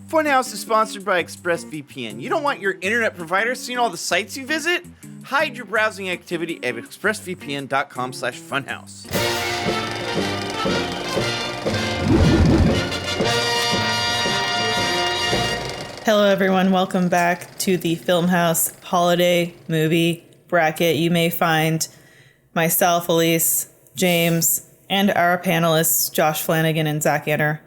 Funhaus is sponsored by ExpressVPN. You don't want your internet provider seeing all the sites you visit? Hide your browsing activity at expressvpn.com/funhouse. Hello everyone, welcome back to the Filmhouse Holiday Movie Bracket. You may find myself, Elyse, James, and our panelists, Josh Flanagan and Zach Anner,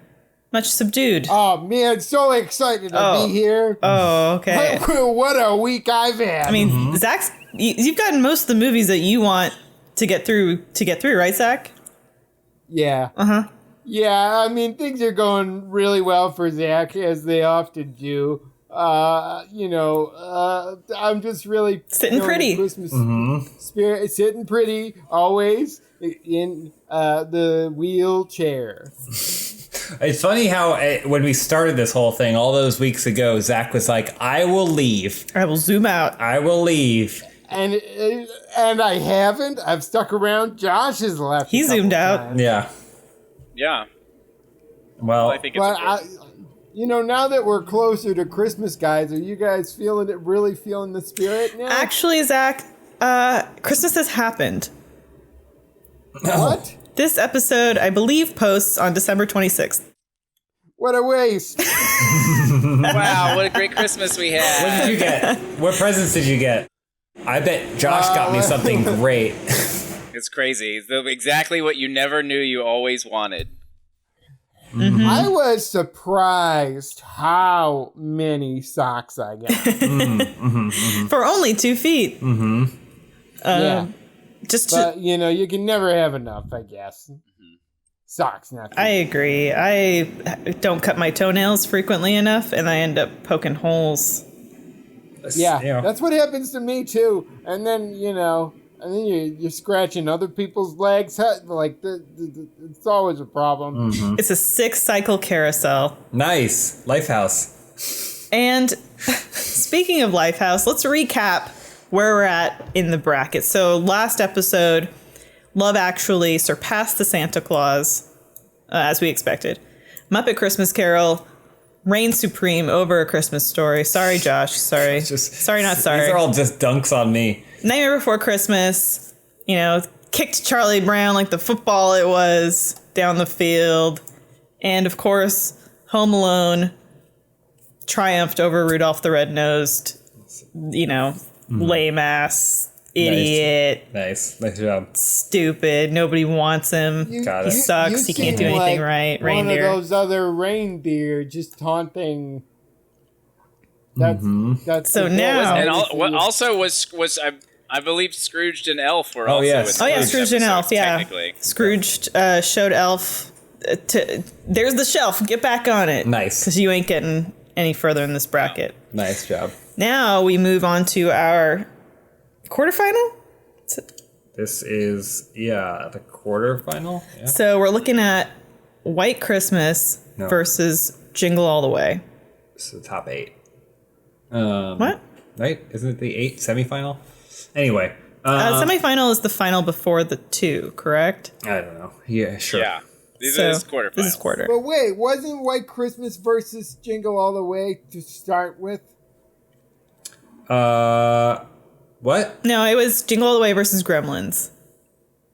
much subdued. Oh man, so excited to be here. Oh, okay. What a week I've had. I mean, Zach's, you've gotten most of the movies that you want to get through, right, Zach? Yeah. Uh-huh. Yeah, I mean, things are going really well for Zach, as they often do. I'm just really sitting pretty. Christmas spirit, sitting pretty, always in the wheelchair. It's funny how when we started this whole thing all those weeks ago, Zach was like, I will leave. I will zoom out. I will leave. And I haven't. I've stuck around. Josh has left. He zoomed out. Times. Yeah. Yeah. Well, I think it's now that we're closer to Christmas, guys, are you guys really feeling the spirit now? Actually, Zach, Christmas has happened. What? This episode, I believe, posts on December 26th. What a waste. Wow, what a great Christmas we had. what did you get? What presents did you get? I bet Josh got me something great. It's crazy. It's exactly what you never knew you always wanted. Mm-hmm. I was surprised how many socks I got. For only 2 feet. Mm-hmm. Yeah. But, you can never have enough, I guess. Socks, not I agree. I don't cut my toenails frequently enough, and I end up poking holes. Yeah, that's what happens to me, too. And then, you're scratching other people's legs. Like, it's always a problem. Mm-hmm. It's a 6-cycle carousel. Nice. Lifehouse. And speaking of Lifehouse, let's recap where we're at in the bracket. So last episode, Love Actually surpassed the Santa Claus, as we expected. Muppet Christmas Carol reigned supreme over A Christmas Story. Sorry, Josh. Sorry. Sorry, not sorry. These are all just dunks on me. Nightmare Before Christmas, kicked Charlie Brown like the football it was down the field. And of course, Home Alone triumphed over Rudolph the Red-Nosed, lame ass idiot. Nice job. Stupid. Nobody wants him. He sucks. He can't do anything right. Reindeer. One of those other reindeer just taunting. That's so now. And also was I believe Scrooged and Elf were also in Scrooged and Elf, yeah. Scrooged showed Elf there's the shelf. Get back on it. Nice. Because you ain't getting any further in this bracket. Nice job. Now we move on to our quarterfinal. This is, the quarterfinal. Yeah. So we're looking at White Christmas versus Jingle All the Way. This is the top 8. What? Right? Isn't it the 8 semifinal? Anyway. Semifinal is the final before the 2, correct? I don't know. Yeah, sure. Yeah. This is quarterfinal. This is quarter. But wait, wasn't White Christmas versus Jingle All the Way to start with? What? No, it was Jingle All the Way versus Gremlins.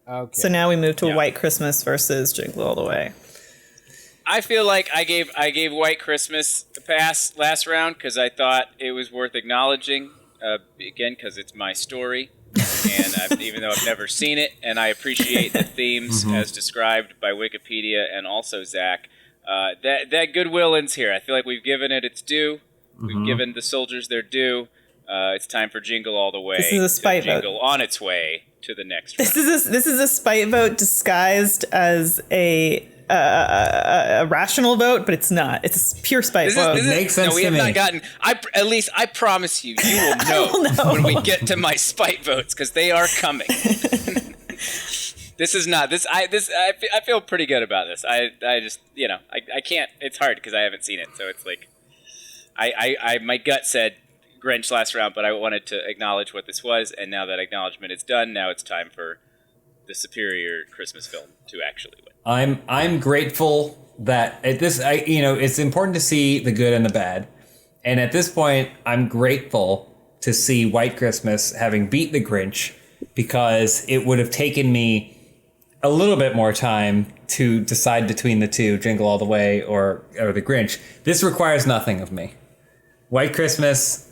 Okay. So now we move to White Christmas versus Jingle All the Way. I feel like I gave White Christmas a pass last round because I thought it was worth acknowledging. Again, because it's my story, and even though I've never seen it, and I appreciate the themes as described by Wikipedia and also Zach. That goodwill ends here. I feel like we've given it its due. We've given the soldiers their due. It's time for Jingle All the Way. This is a spite vote. Jingle on its way to the next round. This is a spite vote disguised as a rational vote, but it's not. It's a pure spite vote. Makes sense no, we to have me. not gotten. At least I promise you, you will know when we get to my spite votes because they are coming. This is not this. I feel pretty good about this. I just I can't. It's hard because I haven't seen it, so it's like I my gut said Grinch last round, but I wanted to acknowledge what this was, and now that acknowledgement is done, now it's time for the superior Christmas film to actually win. I'm grateful that at this, it's important to see the good and the bad. And at this point, I'm grateful to see White Christmas having beat the Grinch, because it would have taken me a little bit more time to decide between the two, Jingle All the Way or the Grinch. This requires nothing of me. White Christmas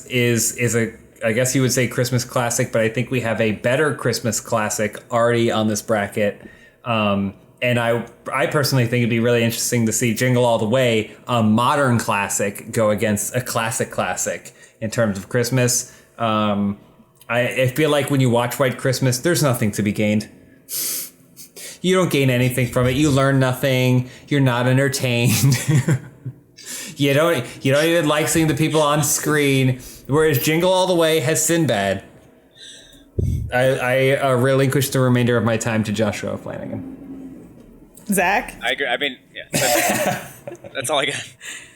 is a, I guess you would say, Christmas classic, but I think we have a better Christmas classic already on this bracket. And I personally think it'd be really interesting to see Jingle All the Way, a modern classic, go against a classic in terms of Christmas. I feel like when you watch White Christmas, there's nothing to be gained. You don't gain anything from it. You learn nothing. You're not entertained. You don't even like seeing the people on screen. Whereas Jingle All the Way has Sinbad. I relinquish the remainder of my time to Joshua Flanagan. Zach? I agree. I mean, yeah, that's all I got.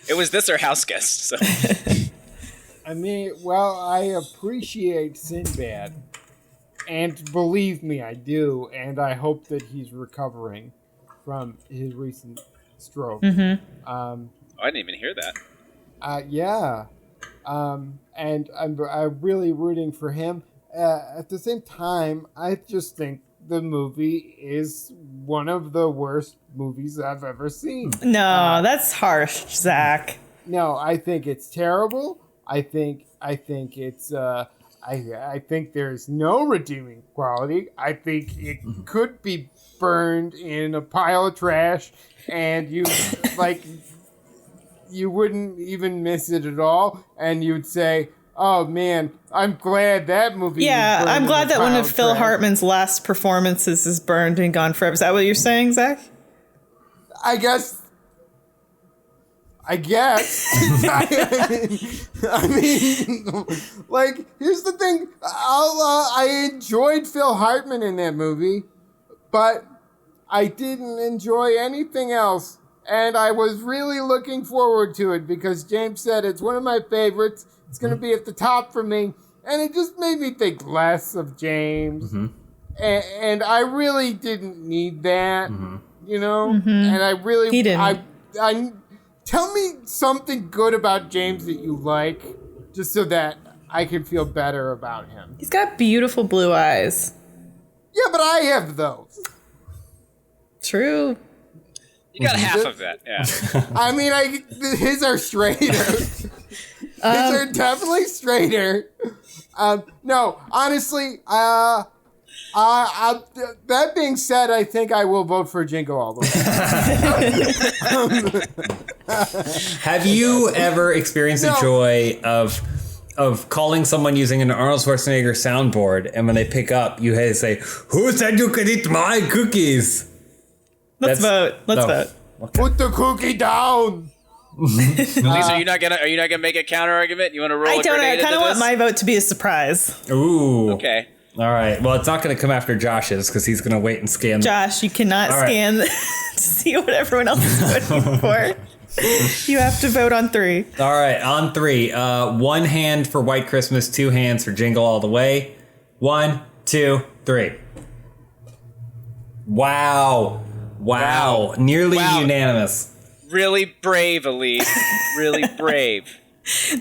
It was this or House Guest. So. I mean, well, I appreciate Sinbad. And believe me, I do. And I hope that he's recovering from his recent stroke. Mm-hmm. I didn't even hear that. Yeah. And I'm really rooting for him. At the same time, I just think the movie is one of the worst movies I've ever seen. No, that's harsh, Zach. No, I think it's terrible. I think it's I think there's no redeeming quality. I think it could be burned in a pile of trash, and you wouldn't even miss it at all, and you'd say, "Oh man, I'm glad that movie." Yeah, was I'm glad that one of Phil trash. Hartman's last performances is burned and gone forever. Is that what you're saying, Zach? I guess. I mean, like, here's the thing. I enjoyed Phil Hartman in that movie, but I didn't enjoy anything else. And I was really looking forward to it because James said it's one of my favorites. It's going to be at the top for me. And it just made me think less of James. Mm-hmm. And I really didn't need that, you know? Mm-hmm. And I really... He didn't. I tell me something good about James that you like, just so that I can feel better about him. He's got beautiful blue eyes. Yeah, but I have those. True. You got half of that, yeah. I mean, his are straighter. His are definitely straighter. No, honestly, that being said, I think I will vote for Jingle all the way. Have you ever experienced the joy of calling someone using an Arnold Schwarzenegger soundboard, and when they pick up, you had to say, "Who said you could eat my cookies?" Let's vote. Let's vote. Okay. Put the cookie down. Elyse, are you not gonna make a counter argument? You want to roll? I don't. I kind of want my vote to be a surprise. Ooh. Okay. All right. Well, it's not going to come after Josh's because he's going to wait and scan. Josh, you cannot scan to see what everyone else is voting for. You have to vote on 3. All right, on 3. 1 hand for White Christmas, 2 hands for Jingle All the Way. 1, 2, 3. Wow. Nearly unanimous. Really brave, Elyse. Really brave.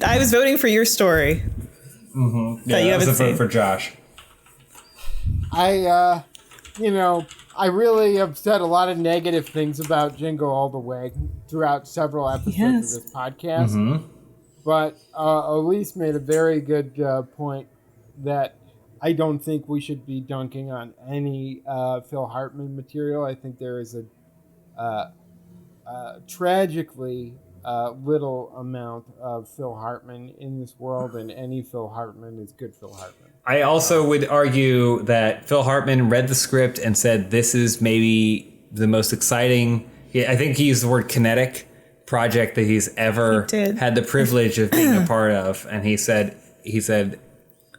I was voting for your story. Mm-hmm. That you that was haven't a vote seen. for Josh. I really have said a lot of negative things about Jingle All the Way throughout several episodes of this podcast. Mm-hmm. But Elyse made a very good point that I don't think we should be dunking on any Phil Hartman material. I think there is a tragically little amount of Phil Hartman in this world, and any Phil Hartman is good Phil Hartman. I also would argue that Phil Hartman read the script and said this is maybe the most exciting, I think he used the word kinetic, project that he's ever had the privilege of being a part of. And he said,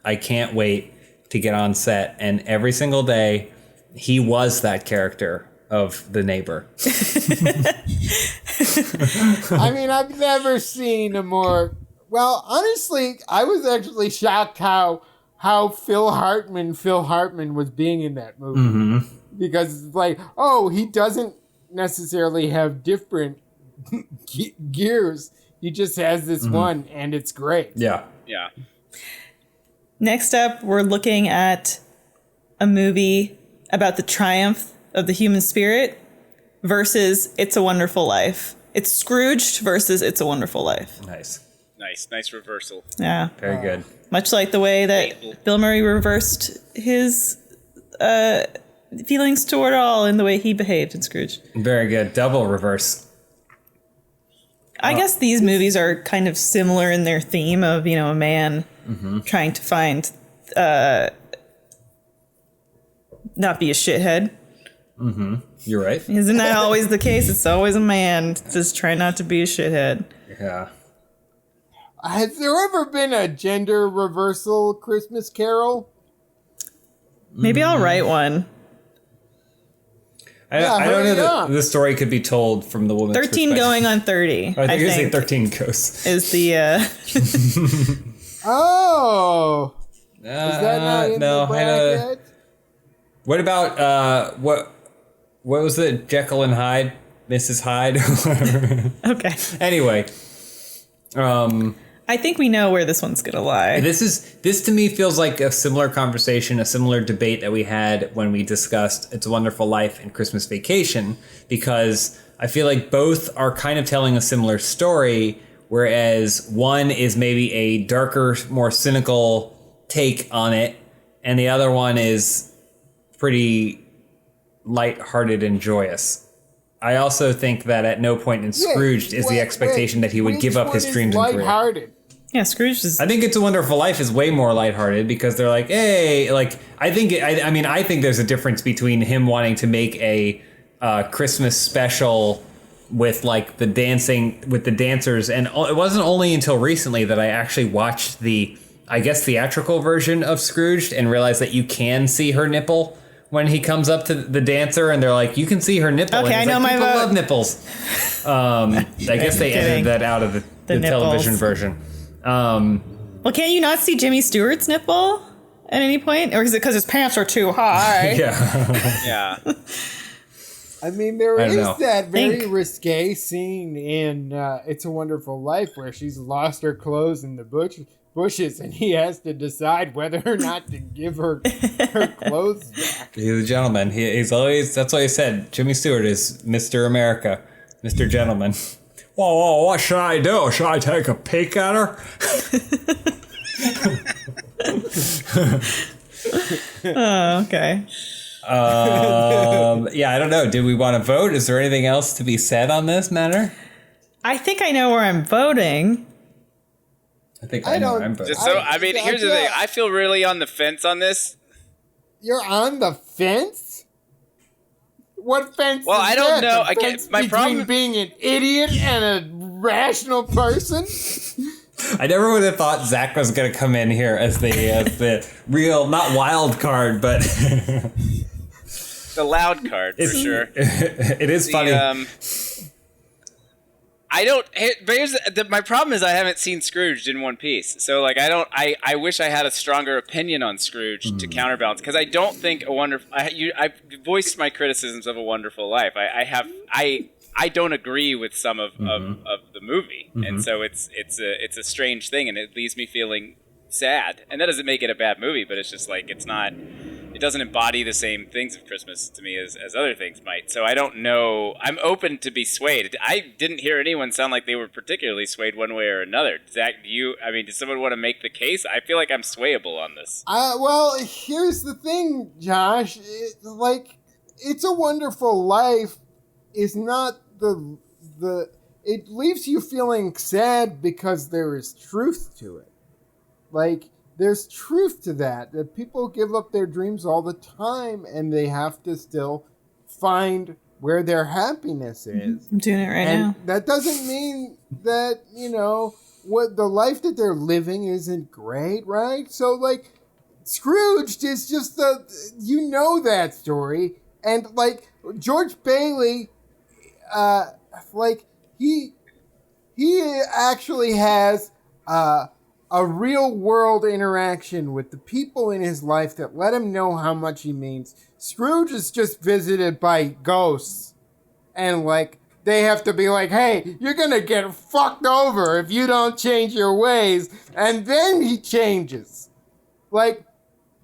I can't wait to get on set. And every single day, he was that character of the neighbor. I mean, I've never seen a more... Well, honestly, I was actually shocked how Phil Hartman was being in that movie. Mm-hmm. Because it's like, oh, he doesn't necessarily have different gears. He just has this one, and it's great. Yeah. Yeah. Next up, we're looking at a movie about the triumph of the human spirit versus It's a Wonderful Life. It's Scrooged versus It's a Wonderful Life. Nice. Nice reversal. Yeah. Very good. Much like the way that Bill Murray reversed his feelings toward all in the way he behaved in Scrooge. Very good. Double reverse. I guess these movies are kind of similar in their theme of, a man trying to find, not be a shithead. You're right. Isn't that always the case? It's always a man just trying not to be a shithead. Yeah. Has there ever been a gender reversal Christmas Carol? Maybe I'll write one. I don't know that the story could be told from the woman's 13 perspective. going on 30. I think it's like 13 ghosts. Is the Oh, is that not in no, the bracket? What about what was it? Jekyll and Hyde, Mrs. Hyde. Okay. Anyway, I think we know where this one's gonna lie. this to me feels like a similar conversation, a similar debate that we had when we discussed It's a Wonderful Life and Christmas Vacation, because I feel like both are kind of telling a similar story, whereas one is maybe a darker, more cynical take on it, and the other one is pretty lighthearted and joyous. I also think that at no point in Scrooged is the expectation that he would give up his dreams and career. Lighthearted. Yeah, Scrooge is. I think It's a Wonderful Life is way more lighthearted because they're like, hey, like I think there's a difference between him wanting to make a Christmas special with like the dancers, and it wasn't only until recently that I actually watched the, I guess, theatrical version of Scrooged and realized that you can see her nipple when he comes up to the dancer, and they're like, you can see her nipple. Okay, and I know like, my people vote. love nipples. I guess they edited that out of the television nipples. version. Well, can't you not see Jimmy Stewart's nipple at any point? Or is it because his pants are too high? Yeah. Yeah. I mean, there I don't is know. that very Think. risque scene in It's a Wonderful Life where she's lost her clothes in the bushes, and he has to decide whether or not to give her her clothes back. He's a gentleman. He's always, that's what he said. Jimmy Stewart is Mr. America, Mr. Gentleman. Whoa, what should I do? Should I take a peek at her? Oh, okay. Yeah, I don't know. Did we want to vote? Is there anything else to be said on this matter? I think I know where I'm voting. I think I I know don't- where I'm voting. Just so I mean, here's the thing. feel- I feel really on the fence on this. You're on the fence? What fence? Well, is I don't that? know. The Again, fence my between problem- being an idiot and a rational person. I never would have thought Zach was going to come in here as the real, not wild card, but The loud card for sure. it is funny. I don't. But my problem is I haven't seen Scrooged in one piece. So like I wish I had a stronger opinion on Scrooge to counterbalance, because I don't think I voiced my criticisms of A Wonderful Life. I don't agree with some of the movie, and so it's a strange thing, and it leaves me feeling sad. And that doesn't make it a bad movie, but it's just like it doesn't embody the same things of Christmas to me as other things might. So I don't know. I'm open to be swayed. I didn't hear anyone sound like they were particularly swayed one way or another. Zach, did someone want to make the case? I feel like I'm swayable on this. Well, here's the thing, Josh. It's a Wonderful Life is not the. It leaves you feeling sad because there is truth to it. Like, there's truth to that people give up their dreams all the time, and they have to still find where their happiness is. I'm doing it right And now. that doesn't mean that, what the life that they're living isn't great, right? So, like, Scrooged is just that story. And, like, George Bailey, he actually has a real world interaction with the people in his life that let him know how much he means. Scrooge is just visited by ghosts and like they have to be like, hey, you're gonna get fucked over if you don't change your ways, and then he changes. Like,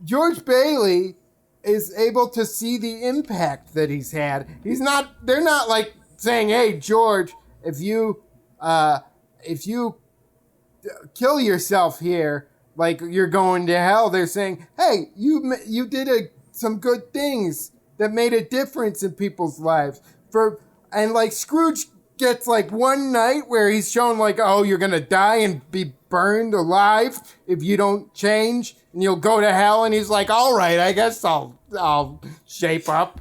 George Bailey is able to see the impact that he's had. They're not like saying, hey, George, if you kill yourself here, like you're going to hell. They're saying, hey, you did some good things that made a difference in people's lives. And like Scrooge gets like one night where he's shown like, oh, you're gonna die and be burned alive if you don't change, and you'll go to hell. And he's like, all right, I guess I'll shape up.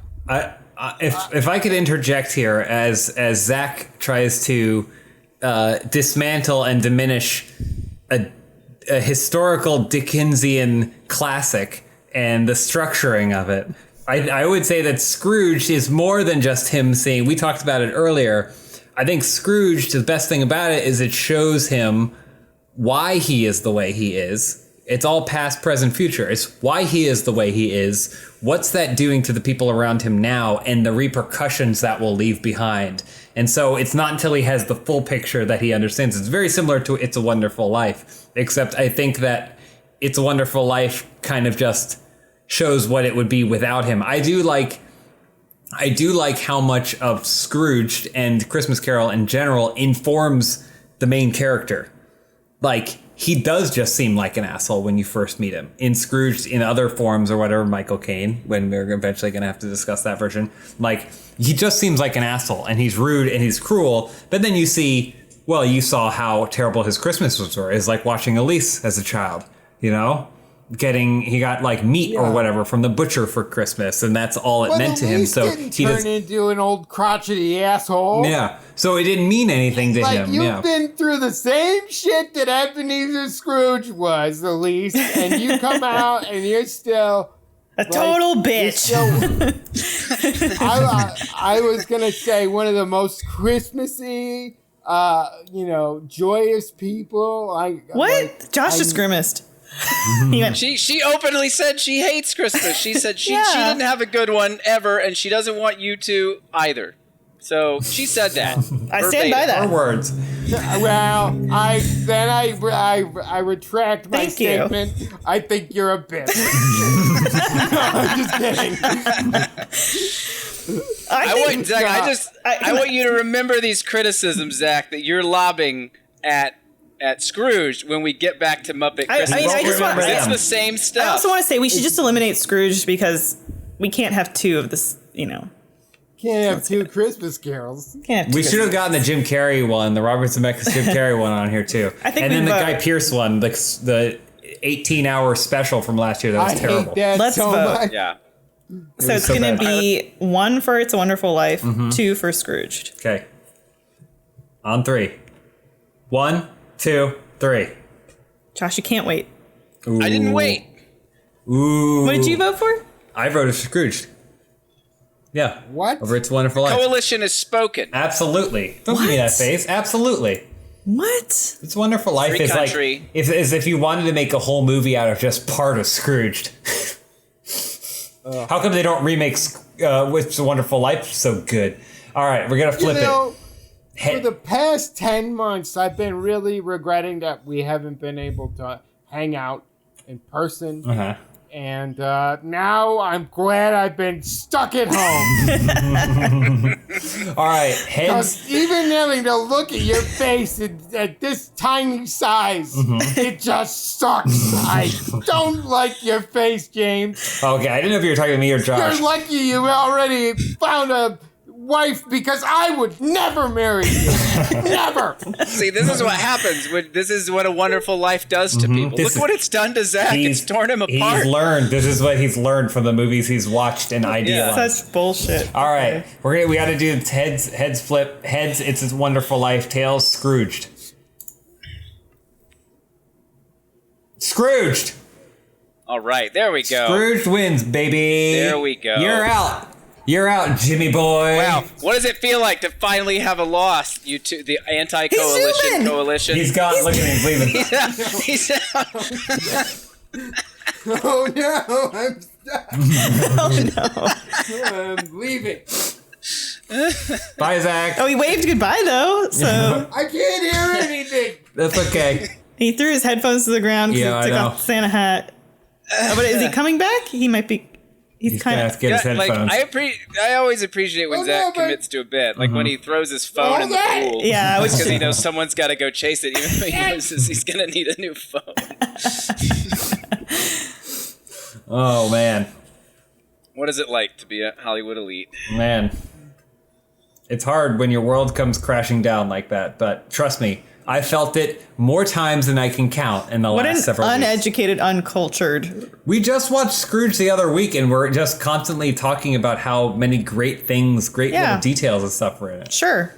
If I could interject here, as Zach tries to dismantle and diminish a historical Dickensian classic and the structuring of it, I would say that Scrooge is more than just him saying, we talked about it earlier. I think Scrooge, the best thing about it is it shows him why he is the way he is. It's all past, present, future. It's why he is the way he is. What's that doing to the people around him now, and the repercussions that will leave behind. And so it's not until he has the full picture that he understands. It's very similar to It's a Wonderful Life, except I think that It's a Wonderful Life kind of just shows what it would be without him. I do like how much of Scrooged and Christmas Carol in general informs the main character. Like, he does just seem like an asshole when you first meet him. In Scrooged, in other forms or whatever, Michael Caine, when we're eventually going to have to discuss that version, like, he just seems like an asshole, and he's rude and he's cruel. But then you saw how terrible his Christmases were. It's like watching Elyse as a child, you know? He got like meat or whatever from the butcher for Christmas, and that's all it meant to him. So he turned into an old crotchety asshole. Yeah, so it didn't mean anything to him. You've been through the same shit that Ebenezer Scrooge was, Elyse, and you come out and you're still a total bitch. I was gonna say one of the most Christmassy, joyous people. Josh just grimaced. She openly said she hates Christmas. She said she didn't have a good one ever, and she doesn't want you to either. So she said that. I stand by that. Her words. Well, I retract my statement. I think you're a bitch. No, I'm just kidding. I want you to remember these criticisms, Zach, that you're lobbing at Scrooge when we get back to Muppet Christmas. It's the same stuff. I also want to say we should just eliminate Scrooge because we can't have two of this, Can't have two Christmas carols. We should have gotten the Jim Carrey one, the Robert Zemeckis Jim Carrey one on here too. I think and then the Guy Pearce one, the 18-hour special from last year that was terrible. Hate that Let's so vote. much. Yeah. So it's going to be 1 for It's a Wonderful Life, 2 for Scrooged. Okay. On 3. 1, 2, 3. Josh, you can't wait. Ooh. I didn't wait. Ooh. What did you vote for? I voted Scrooged. Yeah. What? Over It's a Wonderful Life. Coalition has spoken. Absolutely. Don't give me that face. Absolutely. What? It's a Wonderful Life Free is country. like as if you wanted to make a whole movie out of just part of Scrooged. How come they don't remake It's a Wonderful Life so good? All right, we're gonna flip it. For the past 10 months, I've been really regretting that we haven't been able to hang out in person. Uh-huh. And now I'm glad I've been stuck at home. All right, heads. Because even having to look at your face at this tiny size, it just sucks. I don't like your face, James. Okay, I didn't know if you were talking to me or Josh. You're lucky you already found a wife, because I would never marry you. Never. See, this is what happens. This is what A Wonderful Life does to people. Look what it's done to Zach. It's torn him apart. He's learned. This is what he's learned from the movies he's watched and idealized. Such bullshit. All right, we got to do heads flip. Heads, It's a Wonderful Life. Tails, Scrooged. Scrooged. All right, there we go. Scrooged wins, baby. There we go. You're out, Jimmy boy. Wow, what does it feel like to finally have a loss? You two, the anti-coalition coalition. He's gone. Look at him. He's leaving. He's out. Oh no, I'm stuck. Oh no. I'm leaving. Bye, Zach. Oh, he waved goodbye though, so I can't hear anything. That's okay. he threw his headphones to the ground because Yeah, I he took know. off the Santa hat. But is he coming back? He might be. He's Gonna kind have to of. get his Like headphones. I always appreciate when Oh, Zach no, but- commits to a bit, like when he throws his phone in the Oh, that- pool. Yeah, which because he knows someone's got to go chase it, even though he knows he's gonna need a new phone. Oh, man. What is it like to be a Hollywood elite? Man. It's hard when your world comes crashing down like that, but trust me, I felt it more times than I can count in the What last an several weeks. uneducated, uncultured. We just watched Scrooged the other week, and we're just constantly talking about how many great things, great Yeah. little details and stuff were in it. Sure.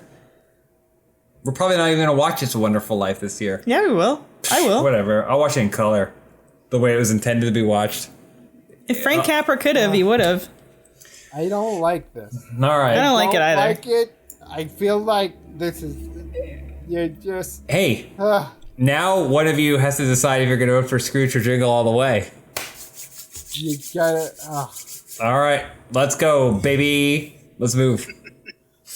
We're probably not even going to watch It's a Wonderful Life this year. Yeah, we will. I will. Whatever. I'll watch it in color. The way it was intended to be watched. If Frank Capra could have, he would have. I don't like this. All right. I don't like it either. Like it. I feel like this is. You're just. Hey, now one of you has to decide if you're going to vote for Scrooge or Jingle all the way. You gotta. All right. Let's go, baby. Let's move.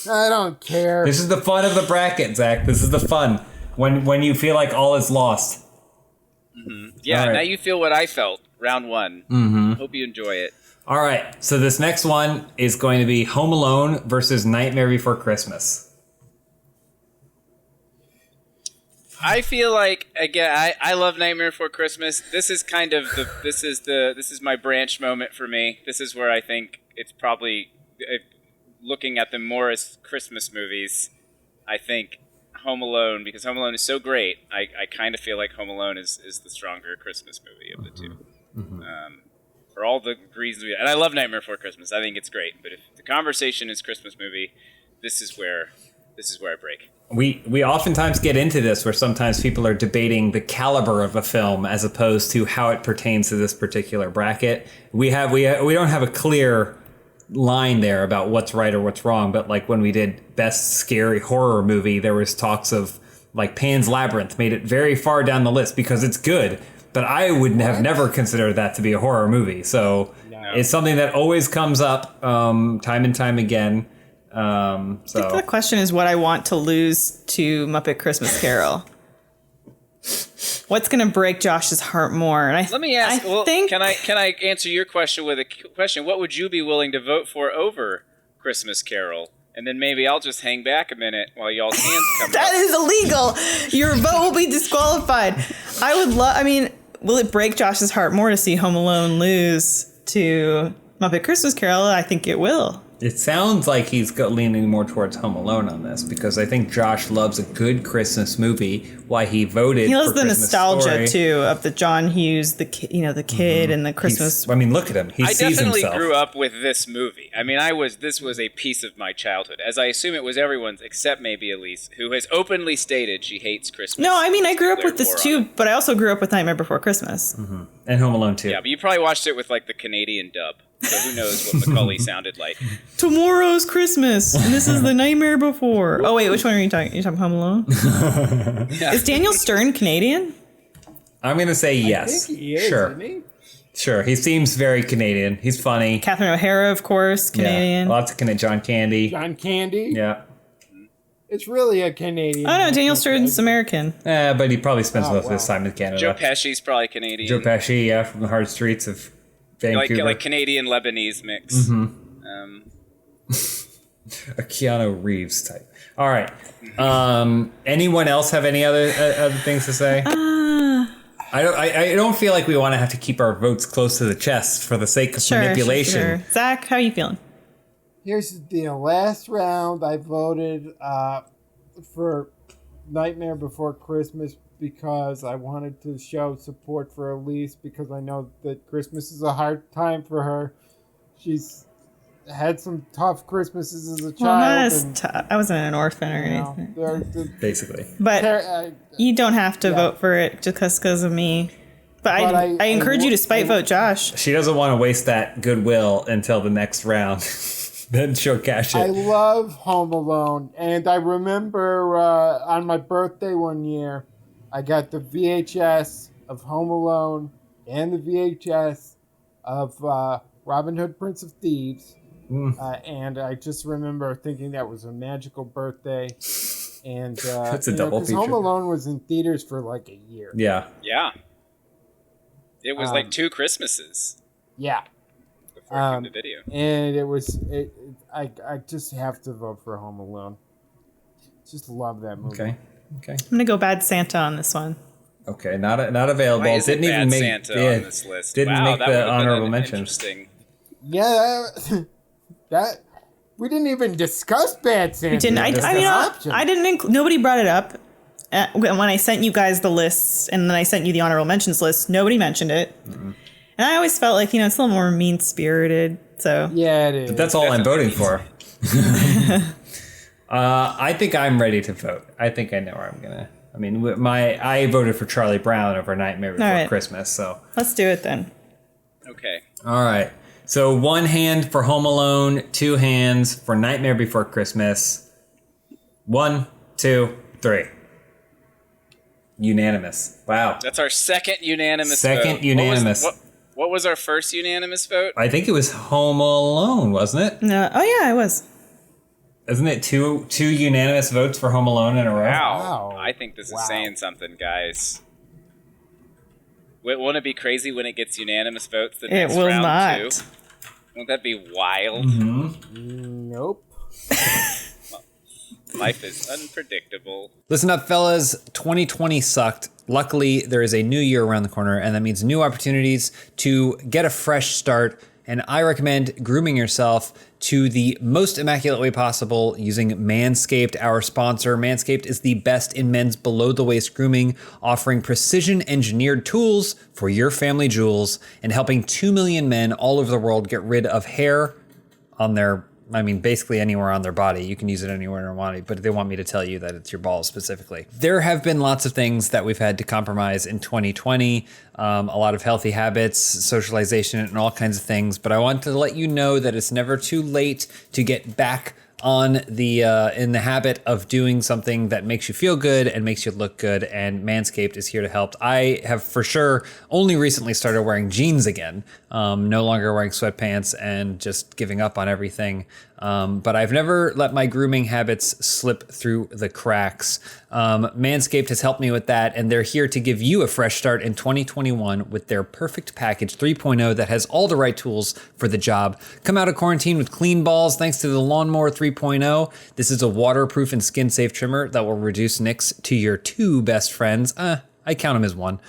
I don't care. This is the fun of the bracket, Zach. This is the fun. When you feel like all is lost. Yeah, All right. now you feel what I felt. Round one. Mm-hmm. Hope you enjoy it. All right. So this next one is going to be Home Alone versus Nightmare Before Christmas. I feel like again, I love Nightmare Before Christmas. This is kind of this is my branch moment for me. This is where I think it's probably looking at them more as Christmas movies. I think Home Alone, because Home Alone is so great. I kind of feel like Home Alone is the stronger Christmas movie of the two. For all the reasons, and I love Nightmare Before Christmas. I think it's great. But if the conversation is Christmas movie, this is where I break. We oftentimes get into this where sometimes people are debating the caliber of a film as opposed to how it pertains to this particular bracket. We don't have a clear line there about what's right or what's wrong, but like when we did best scary horror movie, there was talks of like Pan's Labyrinth made it very far down the list because it's good, but I would have never considered that to be a horror movie. So it's something that always comes up time and time again. I think the question is what I want to lose to Muppet Christmas Carol. What's going to break Josh's heart more? And Let me ask. I think can I answer your question with a question? What would you be willing to vote for over Christmas Carol? And then maybe I'll just hang back a minute while y'all's hands come that up. is illegal. Your vote will be disqualified. I would love. I mean, will it break Josh's heart more to see Home Alone lose to Muppet Christmas Carol? I think it will. It sounds like he's leaning more towards Home Alone on this because I think Josh loves a good Christmas movie. Why he voted? He loves for the Christmas nostalgia Story. too of the John Hughes, the kid, and the Christmas. I mean, look at him. He I sees definitely himself. grew up with this movie. I mean, this was a piece of my childhood, as I assume it was everyone's, except maybe Elyse, who has openly stated she hates Christmas. No, I mean I grew up Declared with war this on too, it. but I also grew up with Nightmare Before Christmas. And Home Alone too. Yeah, but you probably watched it with like the Canadian dub, so who knows what Macaulay sounded like. Tomorrow's Christmas, and this is the Nightmare Before. Oh wait, which one are you talking? You talking Home Alone? Is Daniel Stern Canadian? I'm gonna say I yes. think he is, Sure. isn't he? Sure. He seems very Canadian. He's funny. Catherine O'Hara, of course, Canadian. Yeah. Lots of John Candy. John Candy. Yeah. It's really a Canadian. Oh no, Daniel Stern's American. But he probably spends Oh, most of his wow. time in Canada. Joe Pesci's probably Canadian. Joe Pesci, yeah, from the hard streets of Vancouver. like Canadian Lebanese mix. A Keanu Reeves type. All right. Anyone else have any other things to say? I don't feel like we want to have to keep our votes close to the chest for the sake of manipulation. Sure. Zach, how are you feeling? Here's the deal. Last round, I voted for Nightmare Before Christmas because I wanted to show support for Elyse because I know that Christmas is a hard time for her. She's had some tough Christmases as a child. Well, not as and, I wasn't an orphan or you know, anything. they're- Basically. But you don't have to vote for it just because of me. But I encourage you to spite vote Josh. She doesn't want to waste that goodwill until the next round. Then she'll cash I it. love Home Alone, and I remember on my birthday one year, I got the VHS of Home Alone and the VHS of Robin Hood, Prince of Thieves, And I just remember thinking that was a magical birthday. And That's a double feature. Home Alone was in theaters for like a year. Yeah. Yeah. It was like 2 Christmases Yeah. before it came to video. And I just have to vote for Home Alone. Just love that movie. Okay. I'm gonna go Bad Santa on this one. Okay. Not available. Why isn't Didn't even Bad make Santa on this list? Didn't Wow, make that the would've been honorable an mention. interesting- Yeah, that we didn't even discuss Bad Santa. We didn't. I didn't. Nobody brought it up when I sent you guys the lists, and then I sent you the honorable mentions list. Nobody mentioned it, and I always felt like it's a little more mean spirited. So Yeah, it is. But that's all I'm voting for. I think I'm ready to vote. I think I know where I'm gonna. I mean, I voted for Charlie Brown over Nightmare Before right. Christmas. So let's do it then. Okay. all right. So 1 hand for Home Alone, 2 hands for Nightmare Before Christmas. 1, 2, 3. Unanimous. Wow. That's our second unanimous vote. Second unanimous. What was our first unanimous vote? I think it was Home Alone, wasn't it? No. Oh yeah, I was. Isn't it two unanimous votes for Home Alone in a row? Wow. Wow. I think this Wow. is saying something, guys. Won't it be crazy when it gets unanimous votes the next will round not. too? Won't that be wild? Nope. Life is unpredictable. Listen up, fellas. 2020 sucked. Luckily, there is a new year around the corner, and that means new opportunities to get a fresh start. And I recommend grooming yourself to the most immaculate way possible using Manscaped, our sponsor. Manscaped is the best in men's below-the-waist grooming, offering precision-engineered tools for your family jewels and helping 2 million men all over the world get rid of hair on their, basically anywhere on their body. You can use it anywhere in their body, but they want me to tell you that it's your balls specifically. There have been lots of things that we've had to compromise in 2020, a lot of healthy habits, socialization, and all kinds of things. But I want to let you know that it's never too late to get back on the in the habit of doing something that makes you feel good and makes you look good, and Manscaped is here to help. I have for sure only recently started wearing jeans again, no longer wearing sweatpants and just giving up on everything. But I've never let my grooming habits slip through the cracks. Manscaped has helped me with that, and they're here to give you a fresh start in 2021 with their Perfect Package 3.0 that has all the right tools for the job. Come out of quarantine with clean balls thanks to the Lawnmower 3.0. This is a waterproof and skin-safe trimmer that will reduce nicks to your 2 best friends. I count them as 1.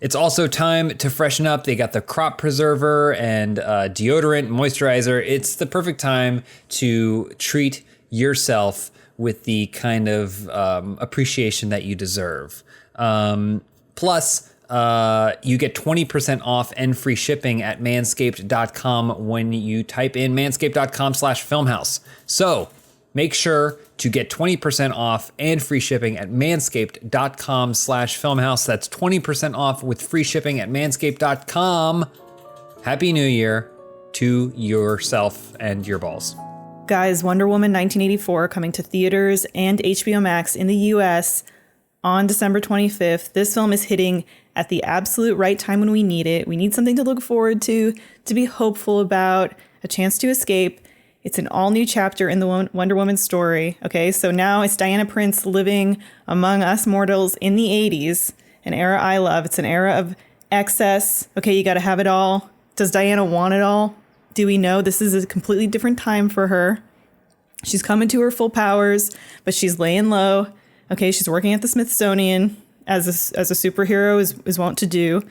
It's also time to freshen up. They got the crop preserver and deodorant, moisturizer. It's the perfect time to treat yourself with the kind of appreciation that you deserve. Plus, you get 20% off and free shipping at manscaped.com when you type in manscaped.com/filmhouse. So make sure to get 20% off and free shipping at manscaped.com/filmhouse. That's 20% off with free shipping at manscaped.com. Happy New Year to yourself and your balls. Guys, Wonder Woman 1984 coming to theaters and HBO Max in the US on December 25th. This film is hitting at the absolute right time when we need it. We need something to look forward to be hopeful about, a chance to escape. It's an all-new chapter in the Wonder Woman story, okay? So now it's Diana Prince living among us mortals in the 80s, an era I love. It's an era of excess. Okay, you got to have it all. Does Diana want it all? Do we know this is a completely different time for her? She's coming to her full powers, but she's laying low. Okay, she's working at the Smithsonian as a superhero is wont to do,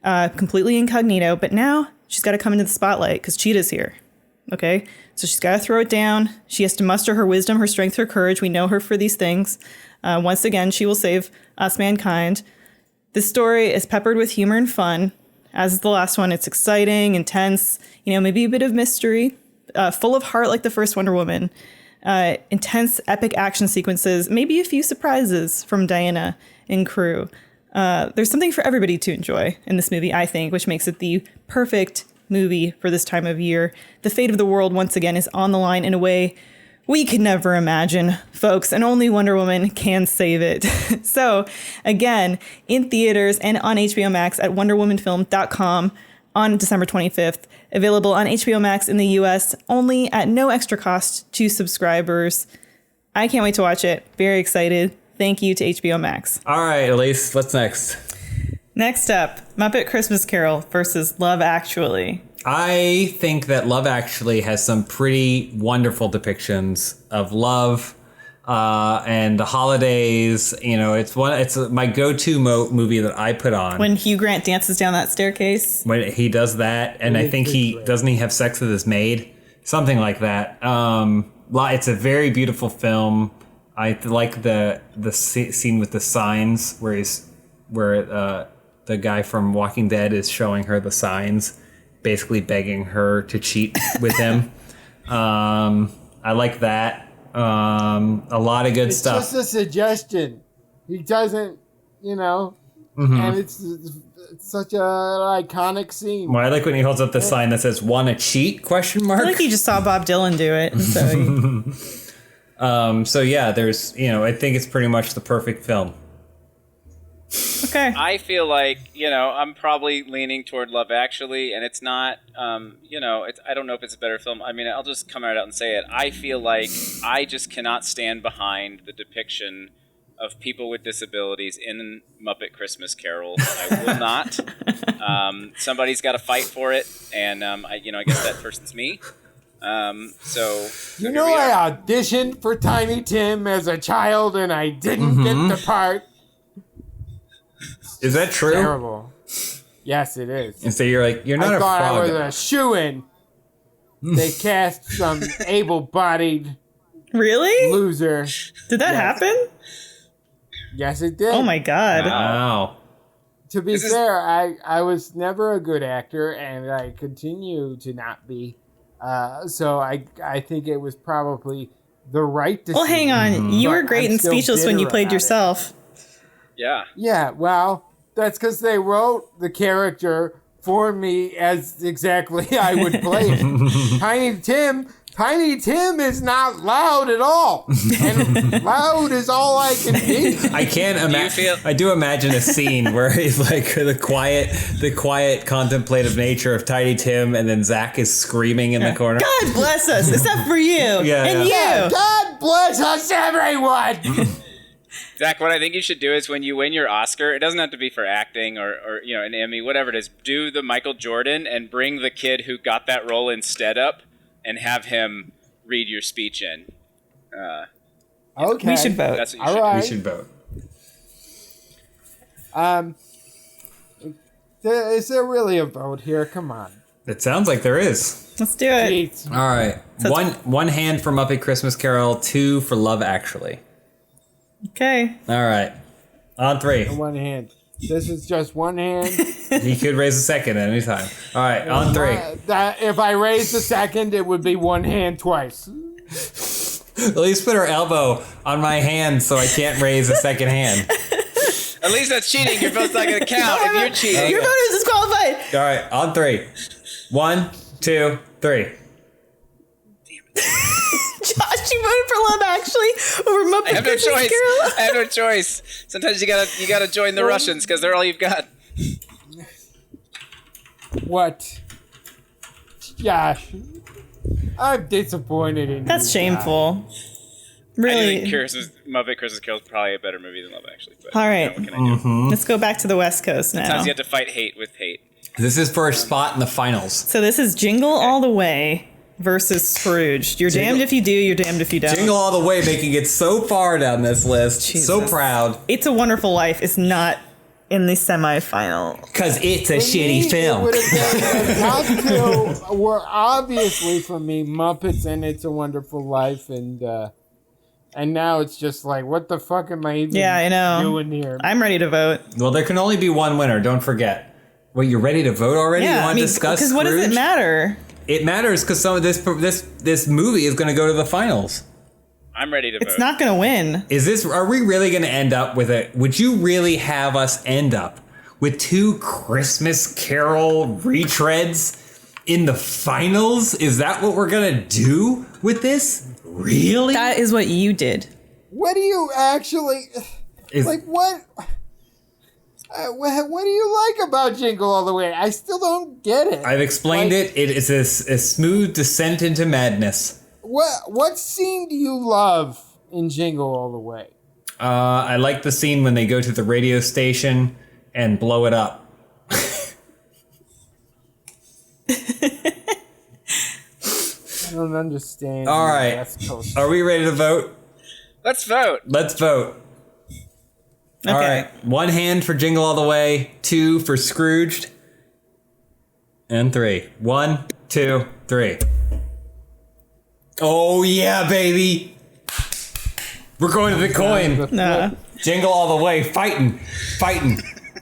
completely incognito. But now she's got to come into the spotlight because Cheetah's here. Okay, so she's got to throw it down. She has to muster her wisdom, her strength, her courage. We know her for these things. Once again, she will save us, mankind. This story is peppered with humor and fun. As is the last one, it's exciting, intense, maybe a bit of mystery, full of heart like the first Wonder Woman. Intense, epic action sequences, maybe a few surprises from Diana and crew. There's something for everybody to enjoy in this movie, I think, which makes it the perfect movie for this time of year. The fate of the world, once again, is on the line in a way we could never imagine, folks, and only Wonder Woman can save it. So, again, in theaters and on HBO Max at wonderwomanfilm.com on December 25th. Available on HBO Max in the US only at no extra cost to subscribers. I can't wait to watch it. Very excited. Thank you to HBO Max. All right, Elyse, what's next? Next up, Muppet Christmas Carol versus Love Actually. I think that Love Actually has some pretty wonderful depictions of love and the holidays. You know, it's my go-to movie that I put on. When Hugh Grant dances down that staircase. When he does that, and I think he have sex with his maid, something like that. It's a very beautiful film. I like the scene with the signs where the guy from Walking Dead is showing her the signs, basically begging her to cheat with him. I like that. A lot of good stuff. It's just a suggestion. He doesn't, and it's such an iconic scene. Well, I like when he holds up the sign that says "Wanna cheat?" ? I feel like you just saw Bob Dylan do it. So yeah, there's, I think it's pretty much the perfect film. Okay. I feel like, I'm probably leaning toward Love Actually, and it's not, I don't know if it's a better film. I mean, I'll just come right out and say it. I feel like I just cannot stand behind the depiction of people with disabilities in Muppet Christmas Carol. I will not. Somebody's got to fight for it, and I guess that person's me. So I auditioned for Tiny Tim as a child, and I didn't get the part. Is that true? Terrible. Yes, it is. And so you're like, you're not I a thought frog. I was a shoo-in. They cast some able-bodied Really? loser. Did that happen? Yes, it did. Oh my god. Wow. To be fair, I was never a good actor, and I continue to not be. So I think it was probably the right decision. Well, hang on. You were But great I'm and still speechless when you bitter played about it. yourself. yeah. Yeah, well, that's because they wrote the character for me as exactly I would play it. Tiny Tim is not loud at all, and loud is all I can be. I can't imagine. I do imagine a scene where he's like the quiet, contemplative nature of Tiny Tim, and then Zach is screaming in the corner. God bless us, except for you. And you. God bless us, everyone. Zach, what I think you should do is when you win your Oscar, it doesn't have to be for acting or an Emmy, whatever it is, do the Michael Jordan and bring the kid who got that role instead up and have him read your speech in. Okay. We should vote. That's what you All should right. We should vote. Is there really a vote here? Come on. It sounds like there is. Let's do it. Jeez. All right. One hand for Muppet Christmas Carol, 2 for Love Actually. Okay. All right. On 3. One hand. This is just one hand. He could raise a second at any time. All right. On 3. That if I raised the second, it would be one hand twice. At least put her elbow on my hand so I can't raise a second hand. At least that's cheating. Your vote's not going to count if you're cheating. Your vote is disqualified. All right. On 3. 1, 2, 3. Josh, you voted for Love Actually over Muppet I have no Christmas choice. Carol. I have no choice. Sometimes you gotta join the Russians because they're all you've got. What? Josh, I'm disappointed in you. That's shameful. I Really. think Muppet Christmas Carol is probably a better movie than Love Actually. But, All right. what can I do? Let's go back to the West Coast now. Sometimes you have to fight hate with hate. This is for a spot in the finals. So this is Jingle All the Way versus Scrooged. You're damned if you do, you're damned if you don't. Jingle All the Way, making it so far down this list. So Jesus. proud. It's a Wonderful Life is not in the semifinal. Because it's a shitty It film. would have been the top 2 were obviously for me Muppets and It's a Wonderful Life, and now it's just like, what the fuck am I even doing here? I'm ready to vote. Well, there can only be one winner, don't forget. Wait, you're ready to vote already? You want to discuss because what does it Scrooge? matter? It matters because some of this movie is going to go to the finals. I'm ready to vote. It's not going to win. Are we really going to end up with would you really have us end up with 2 Christmas Carol retreads in the finals? Is that what we're going to do with this? Really? That is what you did. What do you actually... Like, what? What do you like about Jingle All the Way? I still don't get it. I've explained it. It is a smooth descent into madness. What scene do you love in Jingle All the Way? I like the scene when they go to the radio station and blow it up. I don't understand. All right. Are we ready to vote? Let's vote. Let's vote. Okay. All right. 1 hand for Jingle All the Way, 2 for Scrooged, and 3. 1, 2, 3. Oh, yeah, baby. We're going to the coin. Nah. Jingle All the Way, fighting.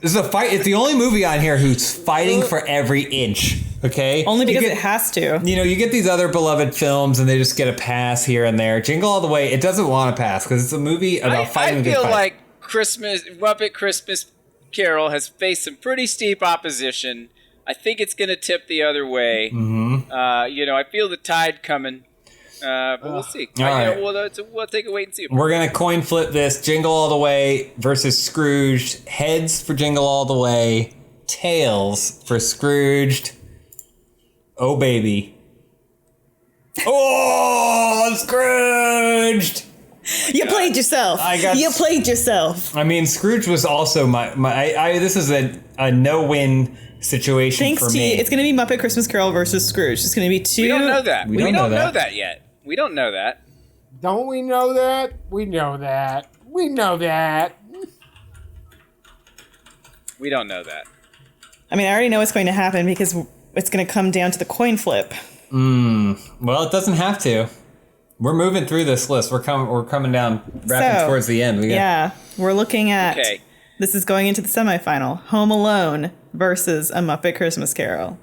This is a fight. It's the only movie on here who's fighting for every inch. Okay? Only because it has to. You know, you get these other beloved films and they just get a pass here and there. Jingle All the Way, it doesn't want to pass because it's a movie about fighting. I feel like Muppet Christmas Carol has faced some pretty steep opposition. I think it's going to tip the other way. Mm-hmm. I feel the tide coming. But we'll see. All right. We'll take a wait and see. We're going to coin flip this. Jingle All the Way versus Scrooged. Heads for Jingle All the Way. Tails for Scrooged. Oh, baby. Oh, Scrooged! You played yourself. You played yourself. I mean, Scrooge was also my this is a no-win situation Thanks for to me. you. It's going to be Muppet Christmas Carol versus Scrooge. It's going to be two. We don't know that. We don't know that yet. We don't know that. Don't we know that? We know that. We know that. We don't know that. I mean, I already know what's going to happen because it's going to come down to the coin flip. Well, it doesn't have to. We're moving through this list. We're coming down, wrapping towards the end. We're looking at. Okay. This is going into the semifinal. Home Alone versus A Muppet Christmas Carol.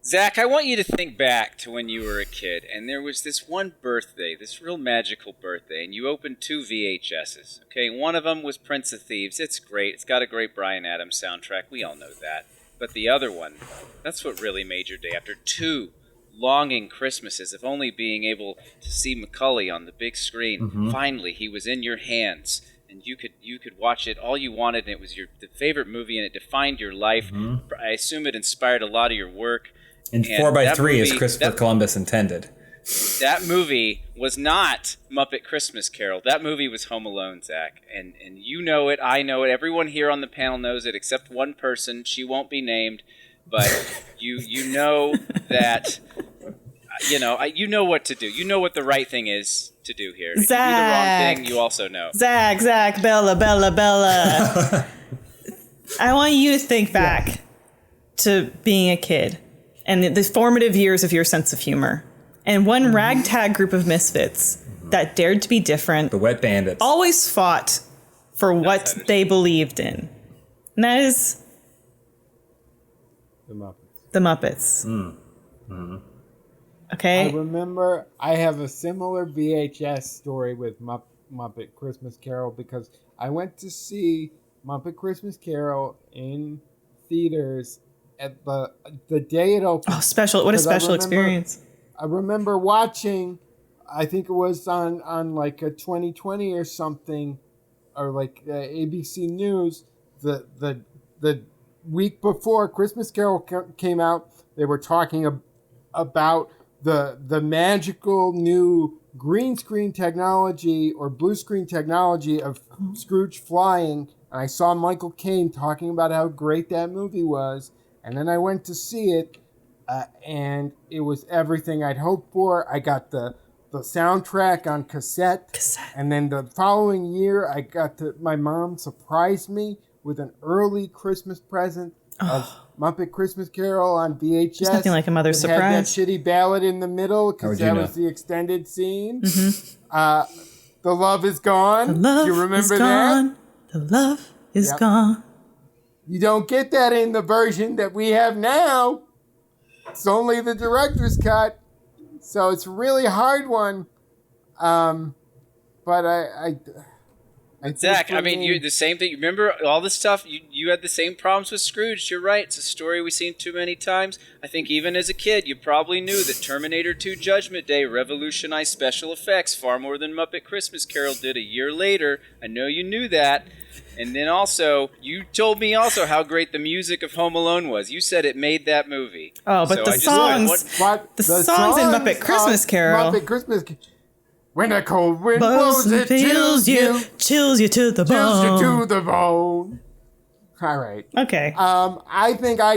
Zach, I want you to think back to when you were a kid, and there was this one birthday, this real magical birthday, and you opened 2 VHSs. Okay, one of them was Prince of Thieves. It's great. It's got a great Bryan Adams soundtrack. We all know that. But the other one, that's what really made your day. After 2 longing Christmases of only being able to see Macaulay on the big screen, finally he was in your hands. And you could watch it all you wanted, and it was the favorite movie, and it defined your life. I assume it inspired a lot of your work. And 4x3 is Christopher Columbus intended. That movie was not Muppet Christmas Carol. That movie was Home Alone, Zach. And you know it, I know it, everyone here on the panel knows it, except one person. She won't be named, but you know that, you know what to do. You know what the right thing is to do here. If you do the wrong thing, you also know. Zach, Bella. I want you to think back to being a kid and the formative years of your sense of humor. And one ragtag group of misfits that dared to be different. The Wet Bandits. Always fought for what they believed in. And that is the Muppets. Okay? I remember I have a similar VHS story with Muppet Christmas Carol because I went to see Muppet Christmas Carol in theaters at the day it opened. Oh, special! What a special experience! I remember watching. I think it was on like a 2020 or something, or like ABC News. The week before Christmas Carol came out, they were talking about the magical new green screen technology or blue screen technology of Scrooge flying. And I saw Michael Caine talking about how great that movie was. And then I went to see it, and it was everything I'd hoped for. I got the soundtrack on cassette. And then the following year, my mom surprised me with an early Christmas present of Muppet Christmas Carol on VHS. There's nothing like a mother's surprise. Had that shitty ballad in the middle because that was the extended scene. The Love Is Gone. The love Do you remember is gone. that? The love is gone. You don't get that in the version that we have now. It's only the director's cut. So it's a really hard one. But I Zach, I mean, you the same thing. Remember all this stuff? You had the same problems with Scrooged. You're right. It's a story we've seen too many times. I think even as a kid, you probably knew that Terminator 2 Judgment Day revolutionized special effects far more than Muppet Christmas Carol did a year later. I know you knew that. And then also, you told me also how great the music of Home Alone was. You said it made that movie. Oh, but So the I just- songs, What? the songs in Muppet Christmas Carol. Muppet Christmas. When a cold wind blows blows, it chills you to the to bone. the bone. All right. Okay. I think I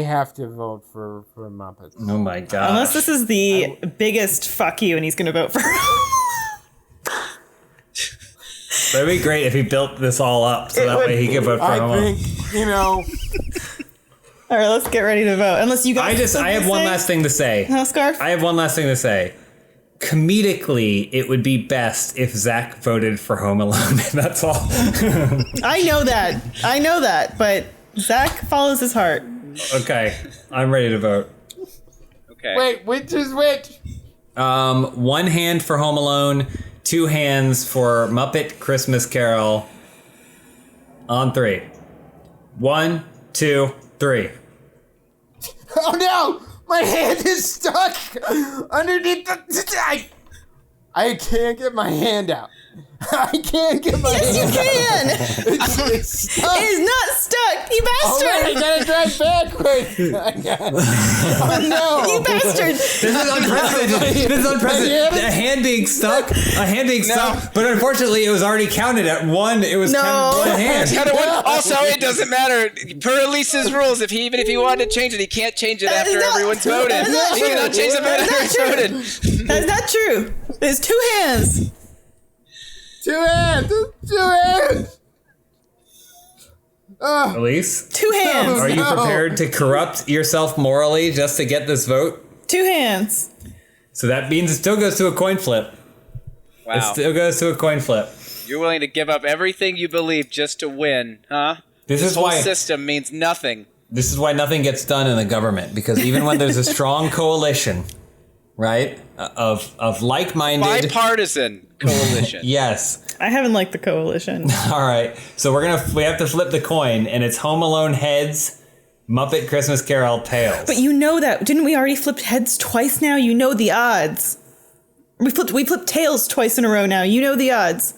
have to vote for Muppets. Oh my god. Unless this is the biggest fuck you and he's going to vote for That'd be great if he built this all up so that way he could vote for I Home Alone. think, you know, All right, let's get ready to vote. Unless you guys I have one last thing to say. Huh, Scarf? I have one last thing to say. Comedically, it would be best if Zach voted for Home Alone. That's all. I know that, but Zach follows his heart. Okay, I'm ready to vote. Okay. wait, which is which? One hand for Home Alone, 2 hands for Muppet Christmas Carol. On 3. 1, 2, 3. Oh no! My hand is stuck underneath the. I can't get my hand out. I can't get my Yes, you hand out. can! It's stuck. It is not stuck! You Oh bastard! wait, I gotta drive backwards. Oh no! You bastard! This is unprecedented. This is unprecedented. A hand being stuck. But unfortunately, it was already counted at 1. It was No. counted 1 hand. Also, it doesn't matter. Per Elise's rules, even if he wanted to change it, he can't change it That is after not- everyone's voted. that is not He cannot true. change the vote That after is not everyone's voted. That's not true. There's 2 hands. 2 hands. 2 hands. Elise, 2 hands. are you No. prepared to corrupt yourself morally just to get this vote? 2 hands. So that means it still goes to a coin flip. It Wow. still goes to a coin flip. You're willing to give up everything you believe just to win, huh? This is Whole why system means nothing. This is why nothing gets done in the government, because even when there's a strong coalition, right, of like-minded, Bipartisan coalition. yes. I haven't liked the coalition. All right, so we have to flip the coin, and it's Home Alone heads, Muppet Christmas Carol tails. But you know that. Didn't we already flip heads twice now? You know the odds. We flipped tails twice in a row now. You know the odds.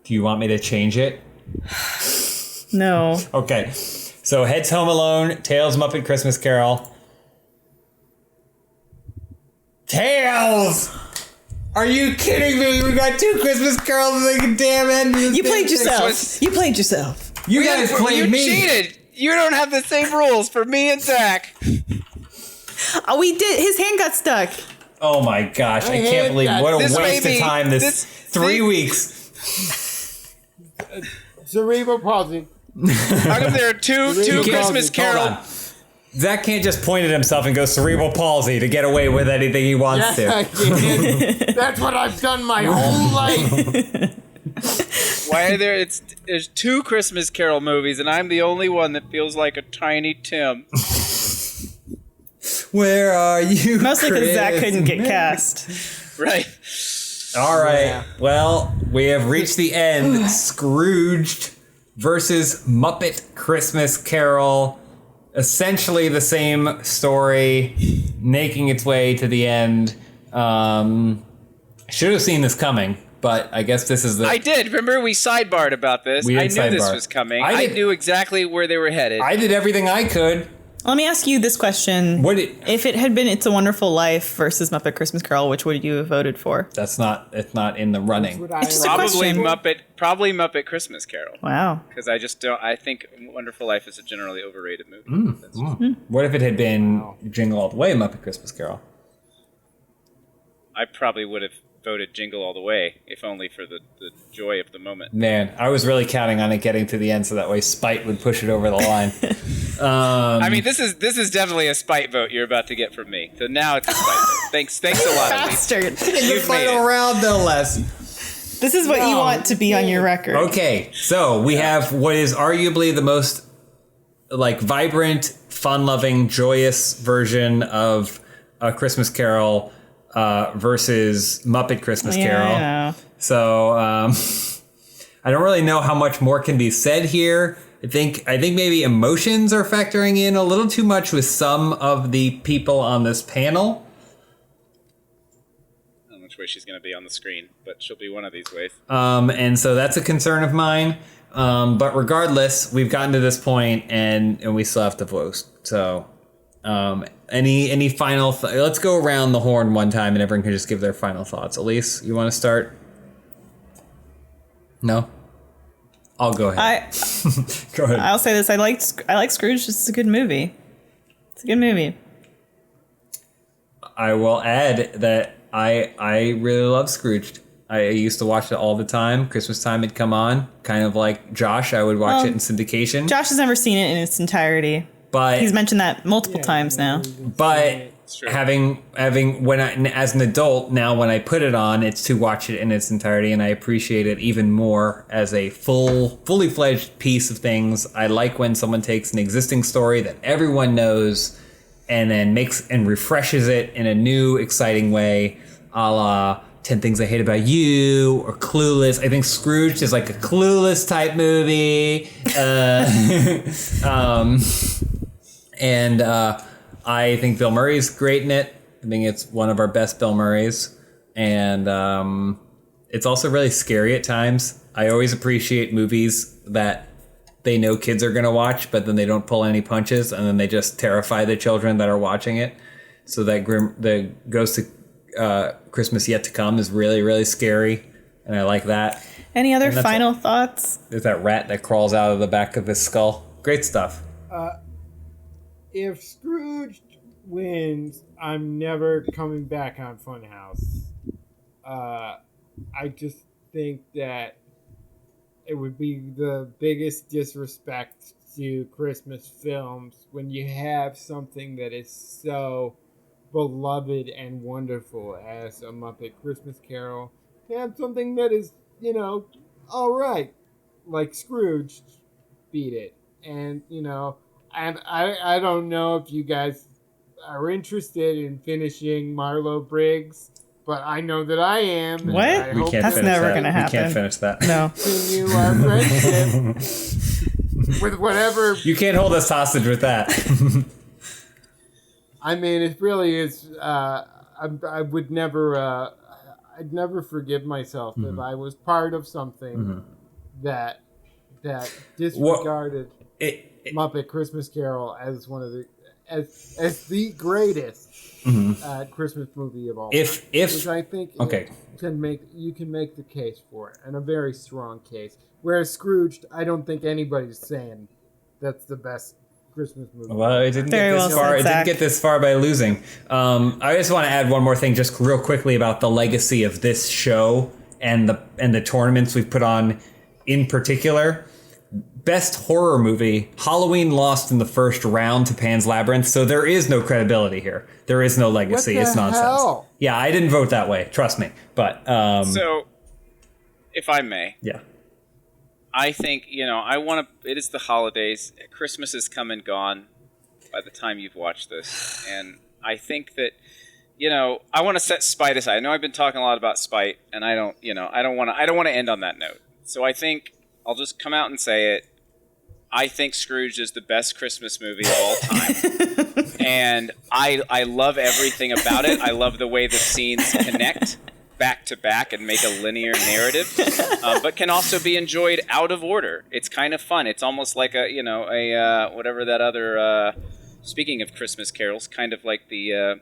Do you want me to change it? No. Okay, so heads Home Alone, tails Muppet Christmas Carol. Tails! Are you kidding me? We got 2 Christmas carols in the damn end. Of this You damn played thing. yourself. You played yourself. You guys played you me. cheated. You don't have the same rules for me and Zach. Oh, we did. His hand got stuck. Oh my gosh, I hate can't believe that. what a This waste may of be- time this this- 3 see- weeks. Cerebral palsy. How come there are two Hold Christmas on. Carol? Zach can't just point at himself and go cerebral palsy to get away with anything he wants Yes, I to. can. That's what I've done my whole life. Why are there's 2 Christmas Carol movies and I'm the only one that feels like a tiny Tim? Where are you? Mostly because Zach couldn't get Christmas? cast. Right. All right. Yeah. Well, we have reached the end. Scrooged versus Muppet Christmas Carol. Essentially the same story, making its way to the end. Should have seen this coming, but I guess this is the. I did. Remember we sidebarred about this. We I did knew this sidebar. was coming. I I did- knew exactly where they were headed. I did everything I could. Let me ask you this question. What? If it had been It's a Wonderful Life versus Muppet Christmas Carol, which would you have voted for? It's not in the running. It's just a Probably question. Muppet Christmas Carol. Wow. Because I just don't. I think Wonderful Life is a generally overrated movie. That's just- What if it had been Jingle All the Way, Muppet Christmas Carol? I probably would have voted Jingle All the Way, if only for the joy of the moment. Man, I was really counting on it getting to the end so that way Spite would push it over the line. I mean, this is definitely a spite vote you're about to get from me. So now it's a spite vote. Thanks a lot, Elise. Bastard. In the You've made final it. round, no less. This is what you want to be on your record. Okay, so we have what is arguably the most like vibrant, fun-loving, joyous version of A Christmas Carol. versus Muppet Christmas Carol. Yeah. So I don't really know how much more can be said here. I think maybe emotions are factoring in a little too much with some of the people on this panel. I don't know which way she's going to be on the screen, but she'll be one of these ways. And so that's a concern of mine. But regardless, we've gotten to this point, and we still have to vote. So, any final? Let's go around the horn one time, and everyone can just give their final thoughts. Elyse, you want to start? No, I'll go ahead. Go ahead. I'll say this: I like Scrooged. It's a good movie. It's a good movie. I will add that I really love Scrooged. I used to watch it all the time. Christmas time it'd come on. Kind of like Josh, I would watch it in syndication. Josh has never seen it in its entirety. But he's mentioned that multiple times now. But having when as an adult now, when I put it on, it's to watch it in its entirety, and I appreciate it even more as a fully fledged piece of things. I like when someone takes an existing story that everyone knows and then makes and refreshes it in a new, exciting way, a la 10 Things I Hate About You or Clueless. I think Scrooged is like a Clueless type movie. And I think Bill Murray's great in it. I think it's one of our best Bill Murrays. And it's also really scary at times. I always appreciate movies that they know kids are going to watch, but then they don't pull any punches, and then they just terrify the children that are watching it. So that the Ghost of Christmas Yet to Come is really, really scary, and I like that. Any other final thoughts? There's that rat that crawls out of the back of his skull. Great stuff. If Scrooge wins, I'm never coming back on Funhaus. I just think that it would be the biggest disrespect to Christmas films when you have something that is so beloved and wonderful as a Muppet Christmas Carol. To have something that is, all right, like Scrooge beat it. And, and I don't know if you guys are interested in finishing Marlo Briggs, but I know that I am. What? That's never going to happen. We can't finish that. No. Continue our friendship with whatever. You can't hold us hostage with that. I mean, it really is. I would never. I'd never forgive myself if I was part of something that disregarded Muppet Christmas Carol as one of the as the greatest Christmas movie of all time. Which I think you can make the case for it, and a very strong case. Whereas Scrooged, I don't think anybody's saying that's the best Christmas movie. Well, it didn't get this far. It didn't get this far by losing. I just want to add one more thing, just real quickly, about the legacy of this show and the tournaments we've put on in particular. Best horror movie, Halloween lost in the first round to Pan's Labyrinth, so there is no credibility here. There is no legacy. It's nonsense. Hell? Yeah, I didn't vote that way. Trust me. But so, if I may, yeah. I think, I want to, it is the holidays. Christmas is come and gone by the time you've watched this. And I think that, I want to set Spite aside. I know I've been talking a lot about Spite, and I don't want to end on that note. So I think I'll just come out and say it. I think Scrooge is the best Christmas movie of all time. And I love everything about it. I love the way the scenes connect back to back and make a linear narrative, but can also be enjoyed out of order. It's kind of fun. It's almost like whatever that other, speaking of Christmas carols, kind of like the,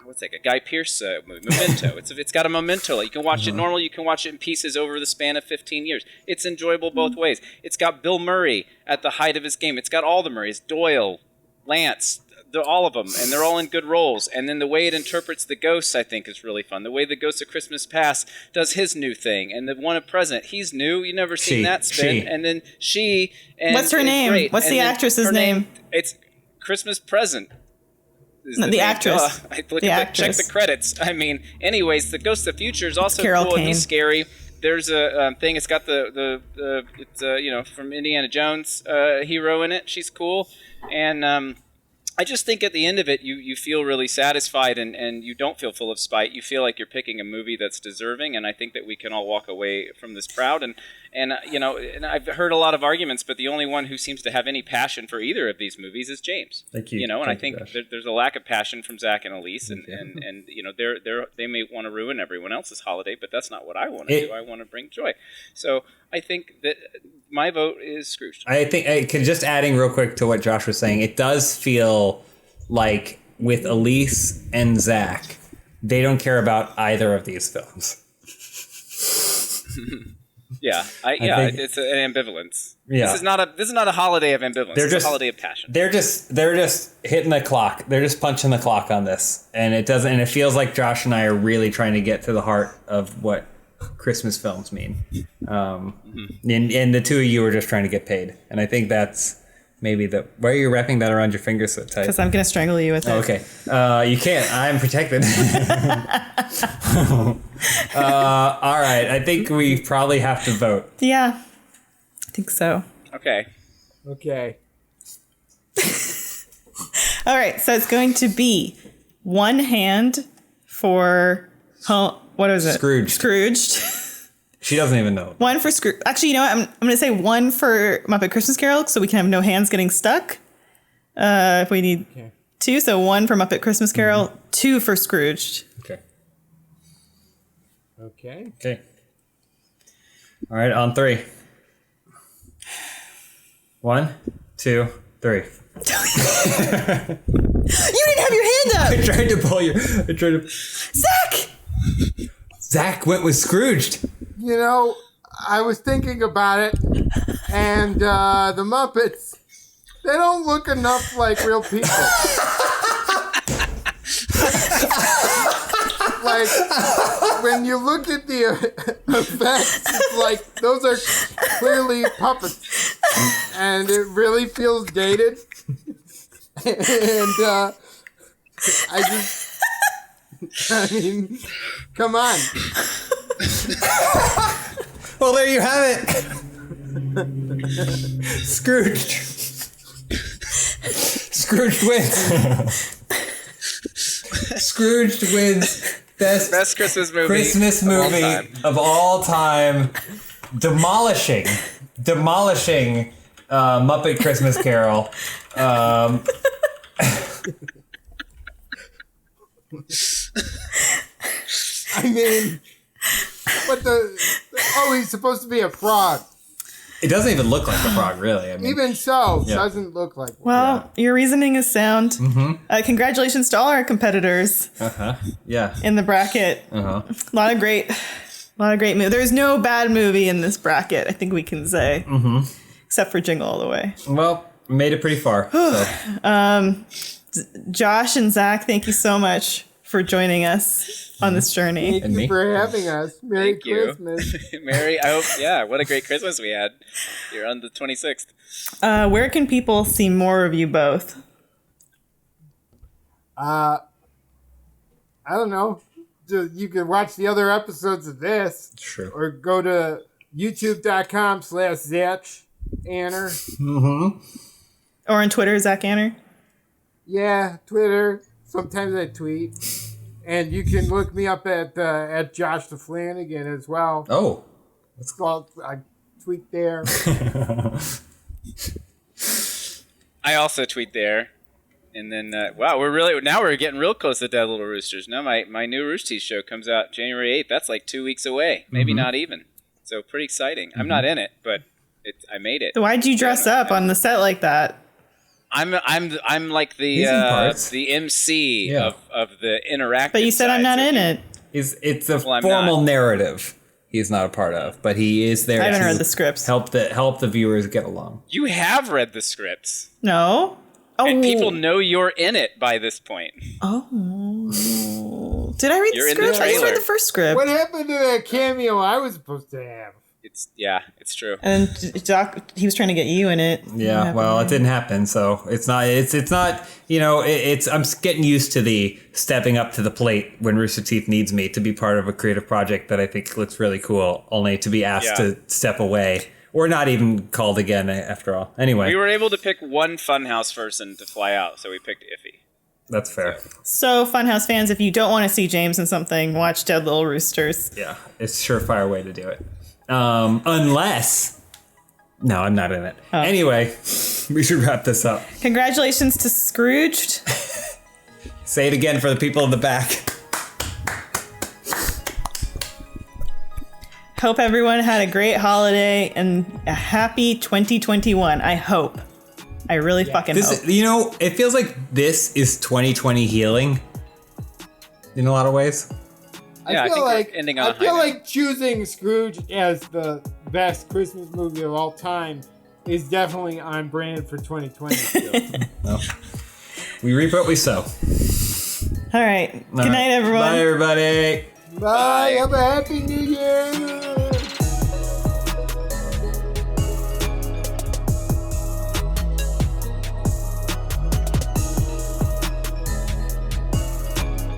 what's that, a Guy Pearce movie, Memento. It's got a memento. Like, you can watch it normal, you can watch it in pieces over the span of 15 years. It's enjoyable both ways. It's got Bill Murray at the height of his game. It's got all the Murrays, Doyle, Lance, all of them, and they're all in good roles. And then the way it interprets the ghosts, I think, is really fun. The way the Ghost of Christmas Past does his new thing, and the one at present, he's new. You've never seen that spin. And then she. And what's her name? Great. What's the actress's name? It's Christmas Present. The actress. Check the credits. I mean, anyways, the Ghost of the Future is also Carol cool, Kane. and he's scary. There's a thing. It's got it's from Indiana Jones hero in it. She's cool, and I just think at the end of it, you feel really satisfied and you don't feel full of spite. You feel like you're picking a movie that's deserving, and I think that we can all walk away from this proud. And and I've heard a lot of arguments, but the only one who seems to have any passion for either of these movies is James. Thank you. And Thank I you, think Josh. there's a lack of passion from Zach and Elyse, and they may want to ruin everyone else's holiday, but that's not what I want to do. I want to bring joy. So I think that my vote is Scrooged. I think just adding real quick to what Josh was saying, it does feel like with Elyse and Zach, they don't care about either of these films. Yeah, it's an ambivalence. Yeah. This is not a holiday of ambivalence. It's a holiday of passion. They're just hitting the clock. They're just punching the clock on this, and it feels like Josh and I are really trying to get to the heart of what Christmas films mean. And the two of you are just trying to get paid, and I think that's maybe why are you wrapping that around your finger so tight? Because I'm going to strangle you with it. Okay. You can't. I'm protected. All right. I think we probably have to vote. Yeah, I think so. Okay. All right, so it's going to be one hand for what is it? Scrooged. She doesn't even know. One for Scrooge. Actually, you know what? I'm going to say one for Muppet Christmas Carol, so we can have no hands getting stuck. If we need two, so one for Muppet Christmas Carol, two for Scrooged. Okay. All right, on three. 1, 2, 3. You didn't have your hand up, I tried to pull you. Zach. Zach went with Scrooged. You know, I was thinking about it, and the Muppets, they don't look enough like real people. Like, when you look at the effects, it's like, those are clearly puppets. And it really feels dated. And I mean, come on. Well, there you have it. Scrooged. Scrooged wins. Scrooged wins best Christmas movie of all time. Demolishing Muppet Christmas Carol. I mean, he's supposed to be a frog. It doesn't even look like a frog, really. I mean, Even so, doesn't look like one. Well, your reasoning is sound. Congratulations to all our competitors yeah. in the bracket. A lot of great movies. There's no bad movie in this bracket, I think we can say. Except for Jingle All the Way. Well, made it pretty far. So. Josh and Zach, thank you so much for joining us on this journey. Thank you for having us. Merry Christmas. Merry, I hope, what a great Christmas we had. You're on the 26th. Where can people see more of you both? I don't know. You can watch the other episodes of this. Sure. Or go to youtube.com/Zach Anner. Or on Twitter, Zach Anner? Yeah, Twitter. Sometimes I tweet. And you can look me up at Josh the Flanagan as well. Oh. It's called, I tweet there. I also tweet there. And then, we're getting real close to Dead Little Roosters. Now my new Roosties show comes out January 8th. That's like 2 weeks away. Maybe not even. So pretty exciting. I'm not in it, but I made it. So why'd you dress up on the set like that? I'm like the MC of the interactive. But you said I'm not in it. It's a formal narrative he's not a part of, but he is there. I haven't read the scripts. Help the viewers get along. You have read the scripts. No. Oh. And people know you're in it by this point. Oh. Did I read the script? I just read the first script. What happened to that cameo I was supposed to have? It's true. And then Doc, he was trying to get you in it. Yeah, well, it didn't happen, so it's not. I'm getting used to the stepping up to the plate when Rooster Teeth needs me to be part of a creative project that I think looks really cool, only to be asked to step away Or not even called again after all. Anyway. We were able to pick one Funhaus person to fly out, so we picked Iffy. That's fair. So, Funhaus fans, if you don't want to see James in something, watch Dead Little Roosters. Yeah, it's a surefire way to do it. Unless... No, I'm not in it. Oh. Anyway, we should wrap this up. Congratulations to Scrooged. Say it again for the people in the back. Hope everyone had a great holiday and a happy 2021. I hope. I really fucking hope. You know, it feels like this is 2020 healing in a lot of ways. Yeah, I think we're ending on a high note. like choosing Scrooge as the best Christmas movie of all time is definitely on brand for 2020. Well, we reap what we sow. All right. Good night, everyone. Bye, everybody. Bye. Have a happy new year.